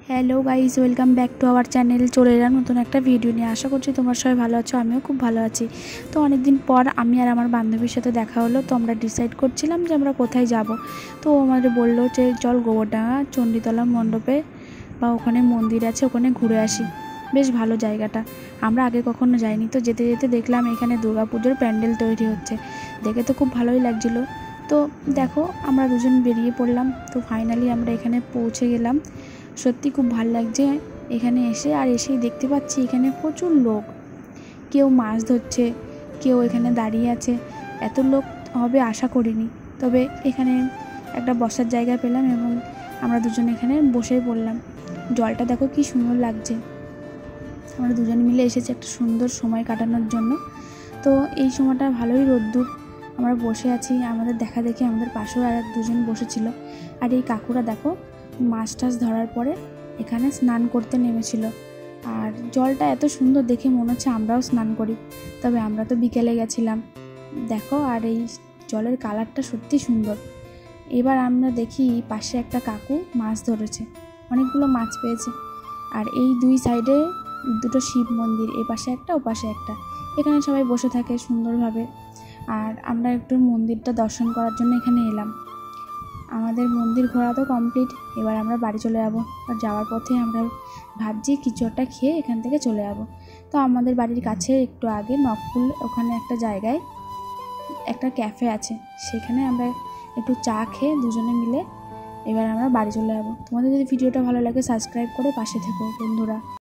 Hello guys, welcome back to our channel. চলে এলাম নতুন একটা ভিডিও নিয়ে। আশা করছি তোমরা সবাই ভালো আছো, আমিও খুব ভালো আছি। তো অনেক দিন পর আমি আর আমার বান্ধবীর সাথে দেখা হলো। তো আমরা ডিসাইড করছিলাম যে আমরা কোথায় যাব। তো আমাদের বললো যে চল গোবরডাঙ্গা চণ্ডীতলা মণ্ডপে বা ওখানে মন্দির আছে, ওখানে ঘুরে আসি। বেশ ভালো জায়গাটা, আমরা আগে কখনো যাইনি। তো যেতে যেতে দেখলাম এখানে দুর্গাপুজোর প্যান্ডেল তৈরি হচ্ছে, দেখে তো খুব ভালোই লাগছিলো। তো দেখো আমরা দুজন বেরিয়ে পড়লাম। তো ফাইনালি আমরা এখানে পৌঁছে গেলাম। সত্যি খুব ভালো লাগছে এখানে এসে। আর এসেই দেখতে পাচ্ছি এখানে প্রচুর লোক, কেউ মাছ ধরছে, কেউ এখানে দাঁড়িয়ে আছে। এত লোক হবে আশা করিনি। তবে এখানে একটা বসার জায়গা পেলাম এবং আমরা দুজন এখানে বসেই পড়লাম। জলটা দেখো কি সুন্দর লাগছে। আমরা দুজন মিলে এসেছি একটা সুন্দর সময় কাটানোর জন্য। তো এই সময়টা ভালোই রোদ্দুর, আমরা বসে আছি। আমাদের দেখা দেখি আমাদের পাশেও আর দুজন বসেছিল। আর এই কাকুরা দেখো মাছ টাছ ধরার পরে এখানে স্নান করতে নেমেছিল। আর জলটা এত সুন্দর দেখে মনে হচ্ছে আমরাও স্নান করি। তবে আমরা তো বিকেলে গেছিলাম দেখো। আর এই জলের কালারটা সত্যি সুন্দর। এবার আমরা দেখি পাশে একটা কাকু মাছ ধরেছে, অনেকগুলো মাছ পেয়েছে। আর এই দুই সাইডে দুটো শিব মন্দির, এ পাশে একটা ও পাশে একটা। এখানে সবাই বসে থাকে সুন্দরভাবে। আর আমরা একটু মন্দিরটা দর্শন করার জন্য এখানে এলাম। আমাদের মন্দির ঘোরা তো কমপ্লিট, এবার আমরা বাড়ি চলে যাব। আর যাওয়ার পথে আমরা ভাবছি কিছু একটা খেয়ে এখান থেকে চলে যাব। তো আমাদের বাড়ির কাছে একটু আগে নককুল, ওখানে একটা জায়গায় একটা ক্যাফে আছে, সেখানে আমরা একটু চা খেয়ে দুজনে মিলে এবার আমরা বাড়ি চলে যাব। তোমাদের যদি ভিডিওটা ভালো লাগে সাবস্ক্রাইব করে পাশে থেকো বন্ধুরা।